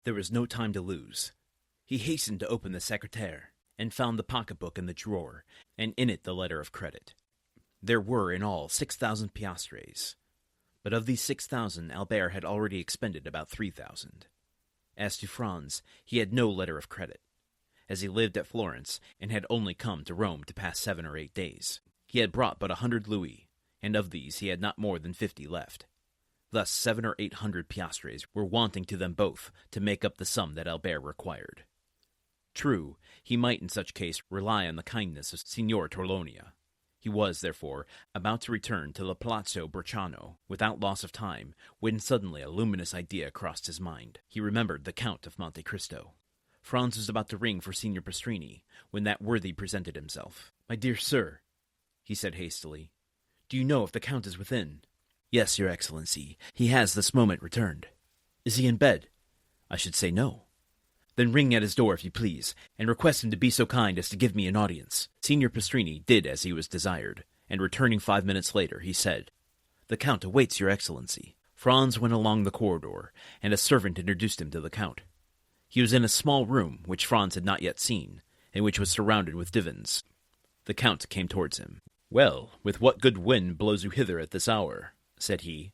There was no time to lose. He hastened to open the secretaire, and found the pocketbook in the drawer, and in it the letter of credit. There were in all 6,000 piastres, but of these 6,000 Albert had already expended about 3,000. As to Franz, he had no letter of credit, as he lived at Florence and had only come to Rome to pass 7 or 8 days. He had brought but 100 louis, and of these he had not more than 50 left. Thus 700 or 800 piastres were wanting to them both to make up the sum that Albert required. True, he might in such case rely on the kindness of Signor Torlonia. He was, therefore, about to return to the Palazzo Bracciano without loss of time, when suddenly a luminous idea crossed his mind. He remembered the Count of Monte Cristo. Franz was about to ring for Signor Pastrini, when that worthy presented himself. "My dear sir," he said hastily, "do you know if the Count is within?" "Yes, your Excellency. He has this moment returned." "Is he in bed?" "I should say no." "Then ring at his door, if you please, and request him to be so kind as to give me an audience." Signor Pastrini did as he was desired, and returning 5 minutes later, he said, "The Count awaits your Excellency." Franz went along the corridor, and a servant introduced him to the Count. He was in a small room, which Franz had not yet seen, and which was surrounded with divans. The Count came towards him. "Well, with what good wind blows you hither at this hour?" said he.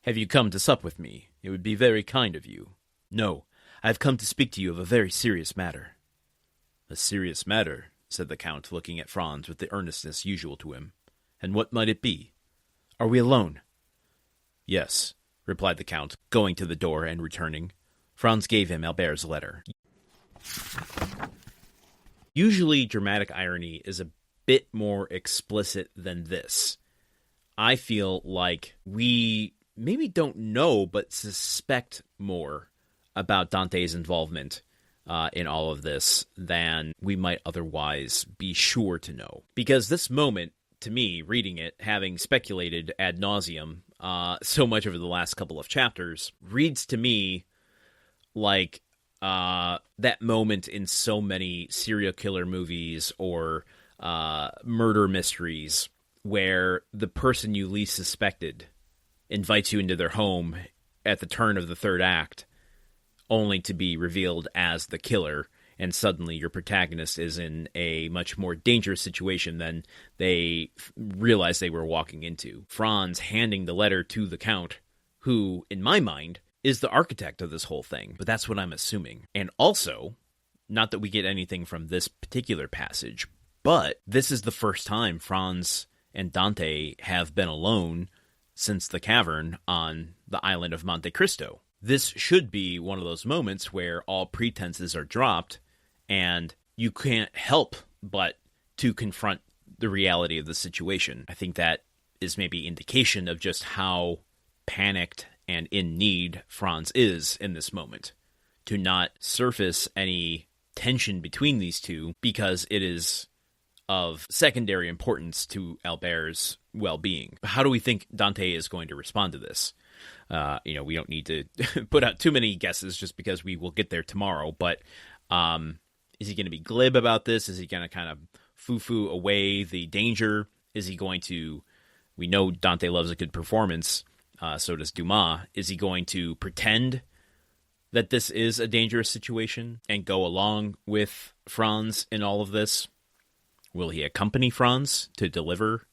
"Have you come to sup with me? It would be very kind of you." "No, I have come to speak to you of a very serious matter." "A serious matter?" said the Count, looking at Franz with the earnestness usual to him. "And what might it be?" "Are we alone?" "Yes," replied the Count, going to the door and returning. Franz gave him Albert's letter. Usually, dramatic irony is a bit more explicit than this. I feel like we maybe don't know, but suspect more about Dante's involvement in all of this than we might otherwise be sure to know. Because this moment, to me, reading it, having speculated ad nauseum so much over the last couple of chapters, reads to me like that moment in so many serial killer movies or murder mysteries where the person you least suspected invites you into their home at the turn of the third act, only to be revealed as the killer, and suddenly your protagonist is in a much more dangerous situation than they realized they were walking into. Franz handing the letter to the Count, who, in my mind, is the architect of this whole thing, but that's what I'm assuming. And also, not that we get anything from this particular passage, but this is the first time Franz and Dante have been alone since the cavern on the island of Monte Cristo. This should be one of those moments where all pretenses are dropped and you can't help but to confront the reality of the situation. I think that is maybe indication of just how panicked and in need Franz is in this moment, to not surface any tension between these two because it is of secondary importance to Albert's well-being. How do we think Dante is going to respond to this? We don't need to put out too many guesses just because we will get there tomorrow, but is he going to be glib about this? Is he going to kind of foo-foo away the danger? Is he going to, we know Dante loves a good performance, so does Dumas. Is he going to pretend that this is a dangerous situation and go along with Franz in all of this? Will he accompany Franz to deliver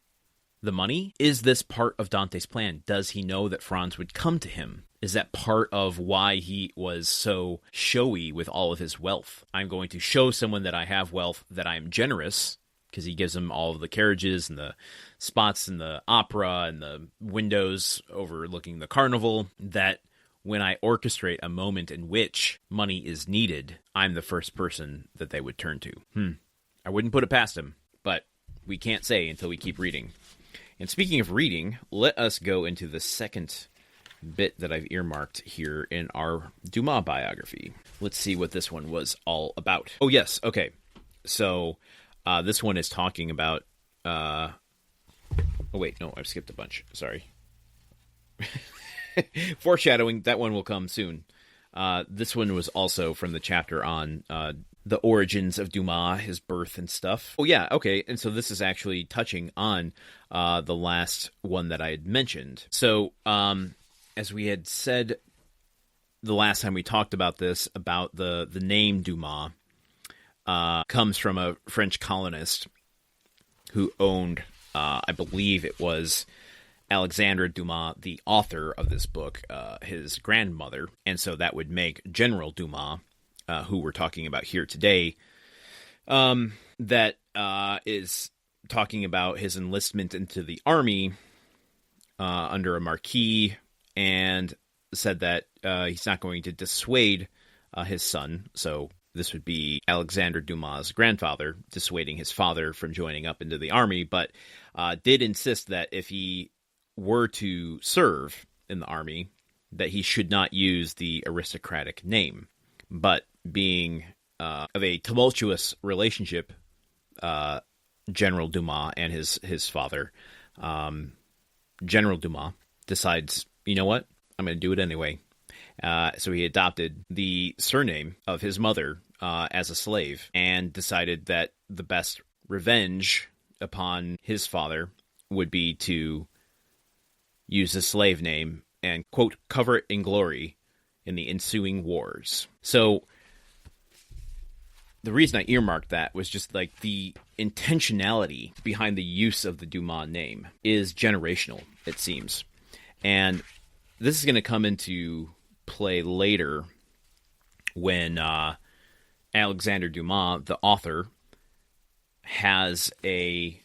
the money? Is this part of Dante's plan? Does he know that Franz would come to him? Is that part of why he was so showy with all of his wealth? I'm going to show someone that I have wealth, that I am generous, because he gives him all of the carriages and the spots in the opera and the windows overlooking the carnival, that when I orchestrate a moment in which money is needed, I'm the first person that they would turn to. I wouldn't put it past him, but we can't say until we keep reading. And speaking of reading, let us go into the second bit that I've earmarked here in our Dumas biography. Let's see what this one was all about. Oh, yes. Okay. So this one is talking about... Oh, wait. No, I've skipped a bunch. Sorry. Foreshadowing, that one will come soon. This one was also from the chapter on the origins of Dumas, his birth and stuff. Oh, yeah, okay. And so this is actually touching on the last one that I had mentioned. So, as we had said, the last time we talked about this, about the name Dumas, comes from a French colonist who owned, I believe it was Alexandre Dumas, the author of this book, his grandmother. And so that would make General Dumas, who we're talking about here today, that is talking about his enlistment into the army under a marquis, and said that he's not going to dissuade his son. So this would be Alexandre Dumas' grandfather dissuading his father from joining up into the army, but did insist that if he were to serve in the army, that he should not use the aristocratic name. But being of a tumultuous relationship, General Dumas and his father, General Dumas decides, you know what, I'm going to do it anyway. So he adopted the surname of his mother as a slave, and decided that the best revenge upon his father would be to use the slave name and, quote, cover it in glory in the ensuing wars. So the reason I earmarked that was just like the intentionality behind the use of the Dumas name is generational, it seems. And this is going to come into play later when Alexandre Dumas, the author, has a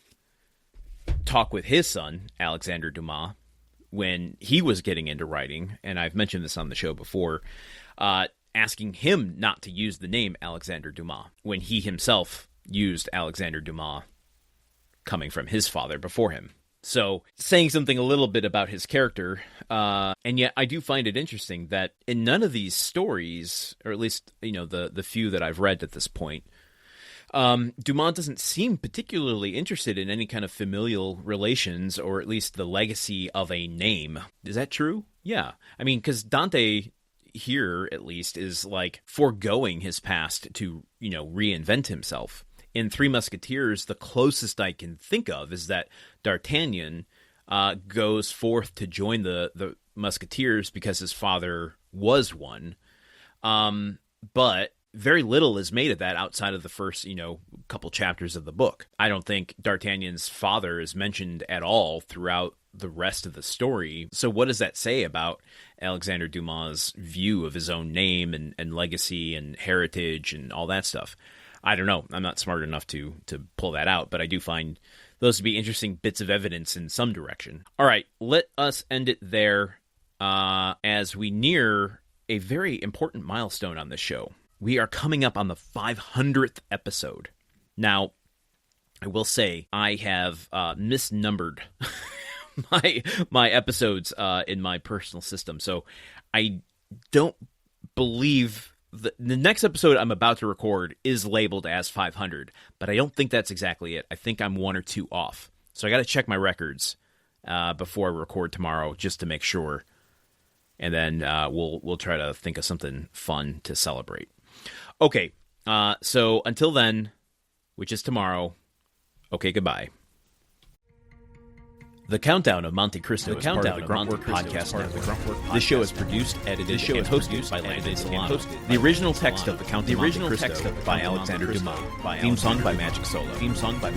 talk with his son, Alexandre Dumas, when he was getting into writing, and I've mentioned this on the show before, asking him not to use the name Alexandre Dumas when he himself used Alexandre Dumas coming from his father before him. So saying something a little bit about his character, and yet I do find it interesting that in none of these stories, or at least the few that I've read at this point, Dumas doesn't seem particularly interested in any kind of familial relations, or at least the legacy of a name. Is that true? Yeah. I mean, because Dante here, at least, is like foregoing his past to, reinvent himself. In Three Musketeers, the closest I can think of is that D'Artagnan goes forth to join the Musketeers because his father was one. But very little is made of that outside of the first, couple chapters of the book. I don't think D'Artagnan's father is mentioned at all throughout the rest of the story. So what does that say about Alexandre Dumas' view of his own name and legacy and heritage and all that stuff? I don't know. I'm not smart enough to pull that out, but I do find those to be interesting bits of evidence in some direction. All right, let us end it there as we near a very important milestone on this show. We are coming up on the 500th episode. Now, I will say I have misnumbered my episodes in my personal system, so I don't believe the next episode I'm about to record is labeled as 500, but I don't think that's exactly it. I think I'm one or two off. So I got to check my records before I record tomorrow just to make sure, and then we'll try to think of something fun to celebrate. Okay, so until then, which is tomorrow, okay, goodbye. The Countdown of Monte Cristo is part of the Gruntwork Podcast Network. This show is produced, edited, and hosted by Landon Solano. The original text of The Count of Monte Cristo by Alexandre Dumas. Theme song by Magic Solo. If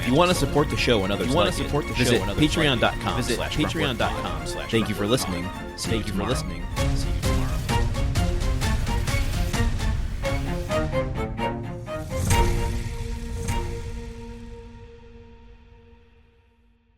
you want to support the show and others like it, visit patreon.com/patreon.com. Thank you for listening. See you tomorrow.